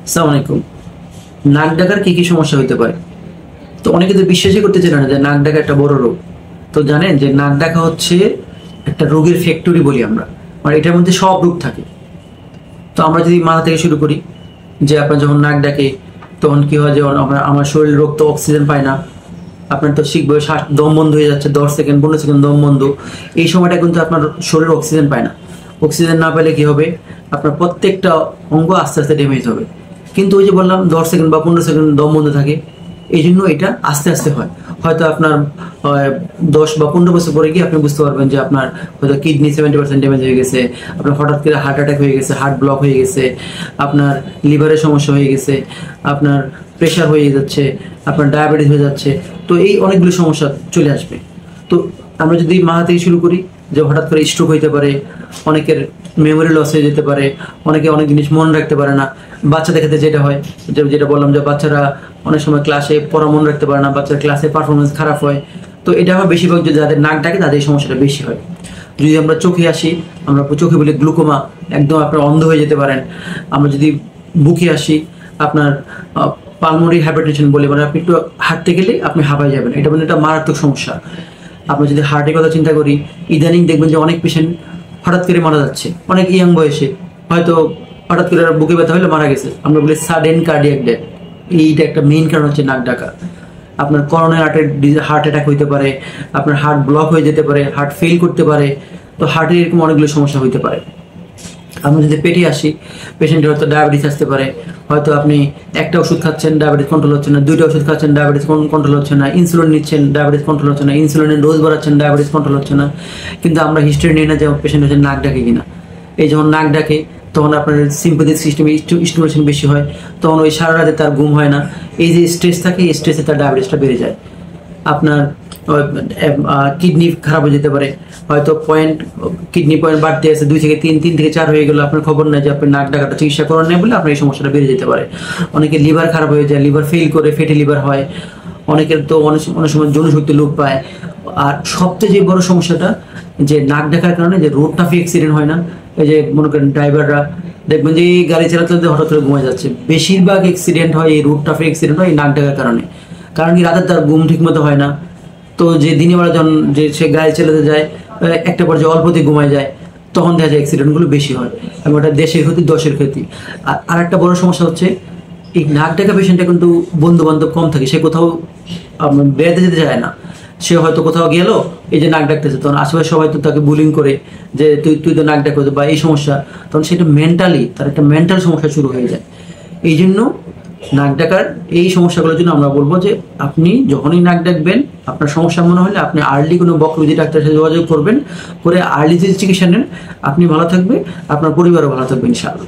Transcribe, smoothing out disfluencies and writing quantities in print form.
আসসালামু আলাইকুম। নাক ডাকার কি কি সমস্যা হতে পারে? তো অনেকে তো বিশ্বাসই করতে চায় না যে নাক ডাকা একটা বড় রোগ। তো জানেন যে নাক ডাকা হচ্ছে একটা রোগের ফ্যাক্টরি বলি আমরা, মানে এটার মধ্যে সব রোগ থাকে। তো আমরা যদি মাথা থেকে শুরু করি, যে আপনার যখন নাক ডাকে তখন কি হয়, যেমন আমার শরীর রোগ তো অক্সিজেন পায় না, আপনার তো শিখবে শ্বাস দম বন্ধ হয়ে যাচ্ছে, 10 সেকেন্ড 15 সেকেন্ড দম বন্ধ। এই সময়টা কিন্তু আপনার শরীর অক্সিজেন পায় না। অক্সিজেন না পেলে কি হবে, আপনার প্রত্যেকটা অঙ্গ আস্তে আস্তে ড্যামেজ হবে। কিন্তু ওই যে বললাম 10 সেকেন্ড বা 15 সেকেন্ড দম বন্ধ থাকে, এই জন্য এটা আস্তে আস্তে হয়। হয়তো আপনার 10 বা 15 বছর পরে গিয়ে আপনি বুঝতে পারবেন যে আপনার হয়তো কিডনি 70% ড্যামেজ হয়ে গেছে, আপনার হঠাৎ করে হার্ট অ্যাটাক হয়ে গেছে, হার্ট ব্লক হয়ে গেছে, আপনার লিভারের সমস্যা হয়ে গেছে, আপনার প্রেশার হয়ে যাচ্ছে, আপনার ডায়াবেটিস হয়ে যাচ্ছে। তো এই অনেকগুলো সমস্যা চলে আসবে। তো আমরা যদি মাথা থেকে শুরু করি, যে হঠাৎ করে স্ট্রোক হইতে পারে, অনেকের মেমোরি লস হয়ে যেতে পারে, অনেকে অনেক জিনিস মনে রাখতে পারে না। বাচ্চাদের ক্ষেত্রে যেটা হয়, যেটা বললাম যে বাচ্চারা অনেক সময় ক্লাসে পড়া মনে রাখতে পারে না, বাচ্চার ক্লাসে পারফরমেন্স খারাপ হয়। তো এটা হয় বেশিরভাগ যে যাদের নাক ডাকে তাদের এই সমস্যাটা বেশি হয়। যদি আমরা চোখে আসি, আমরা চোখে বলি গ্লুকোমা, একদম আপনার অন্ধ হয়ে যেতে পারেন। আমরা যদি বুকে আসি, আপনার পালমোনারি হাইপারটেনশন বলে, মানে আপনি একটু হাঁটতে গেলে আপনি হাঁপায় যাবেন, এটা মানে একটা মারাত্মক সমস্যা। আমরা যদি হার্টের কথা চিন্তা করি, ইদানিং দেখবেন যে অনেক পেশেন্ট হঠাৎ করে মারা যাচ্ছে, অনেক ইয়াং বয়সে, হয়তো হঠাৎ করে বুকে ব্যথা হলে মারা গেছে। আমরা বলি সাডেন কার্ডিয়াক ডেথ। এইটা একটা মেইন কারণ হচ্ছে নাক ডাকা। আপনার করোনারি হার্ট অ্যাটাক হইতে পারে, আপনার হার্ট ব্লক হয়ে যেতে পারে, হার্ট ফেল করতে পারে। তো হার্টের এরকম অনেকগুলো সমস্যা হইতে পারে। আমরা যদি পেটে আসি, পেশেন্টের হয়তো ডায়াবেটিস আসতে পারে। হয়তো আপনি একটা ওষুধ খাচ্ছেন, ডায়াবেটিস কন্ট্রোল হচ্ছে না, দুইটা ওষুধ খাচ্ছেন, ডায়াবেটিস কন্ট্রোল হচ্ছে না, ইনসুলিন নিচ্ছেন, ডায়াবেটিস কন্ট্রোল হচ্ছে না, ইনসুলিনের ডোজ বাড়াচ্ছেন, ডায়াবেটিস কন্ট্রোল হচ্ছে না। কিন্তু আমরা হিস্ট্রি নিই না যে পেশেন্ট হচ্ছে নাক ডাকে কিনা। এই যখন নাক ডাকে তখন আপনার সিম্পাথেটিক সিস্টেমে স্টিমুলেশন বেশি হয়, তখন ওই সারা রাতে তার ঘুম হয় না। এই যে স্ট্রেস থাকে, এই স্ট্রেসে তার ডায়াবেটিসটা বেড়ে যায়। আপনার কিডনি খারাপ হয়ে যেতে পারে, হয়তো কিডনি পয়েন্ট বাড়তে আছে 2 থেকে 3, 3 থেকে 4 হয়ে গেল, আপনার খবর নেই যে আপনি নাক ডাকাটা চিকিৎসা করেন নাই বলে আপনার এই সমস্যাটা বেড়ে যেতে পারে। অনেকে লিভার খারাপ হয়ে যায়, লিভার ফেল করে ফ্যাটি লিভার হয়। অনেকের তো অনেক সময় যৌনশক্তি লোপ পায়। আর সবচেয়ে যে বড় সমস্যাটা, যে নাক ডাকার কারণে যে রোড ট্রাফিক অ্যাক্সিডেন্ট হয় না, এই যে মনে করেন ড্রাইভাররা দেখবেন যে এই গাড়ি চালাতে চালাতে হঠাৎ করে ঘুমায় যাচ্ছে, বেশিরভাগ অ্যাক্সিডেন্ট হয় এই রোড ট্রাফিক অ্যাক্সিডেন্ট হয় এই নাক ডাকার কারণে। কারণ কি, রাতে তার ঘুম ঠিক মতো হয় না। তো যে দিনের বেলা যখন যে সে গাড়ি চালাতে যায়, একটা পর্যায়ে অল্পতে ঘুমায় যায়, তখন দেখা যায় অ্যাক্সিডেন্টগুলো বেশি হয়, এবং ওটা দেশের ক্ষতি, দশের ক্ষতি। আর একটা বড় সমস্যা হচ্ছে, এই নাক ডাকা পেশেন্টটা কিন্তু বন্ধু বান্ধব কম থাকে, সে কোথাও বেড়াতে যেতে চায় না। সে হয়তো কোথাও গেল, এই যে নাক ডাকতেছে, তখন আশেপাশে সবাই তো তাকে বুলিং করে যে তুই তো নাক ডাকতে, বা এই সমস্যা, তখন সেটা মেন্টালি তার একটা মেন্টাল সমস্যা শুরু হয়ে যায়। এই জন্য নাক ডাকার এই সমস্যাগুলোর জন্য আমরা বলবো যে আপনি যখনই নাক ডাকবেন, আপনার সমস্যা মনে হলে আপনি আর্লি কোনো বকরুজি ডাক্তারের সাথে যোগাযোগ করবেন, করে আর্লি যদি চিকিৎসা নেন, আপনি ভালো থাকবে, আপনার পরিবারও ভালো থাকবে ইনশাআল্লাহ।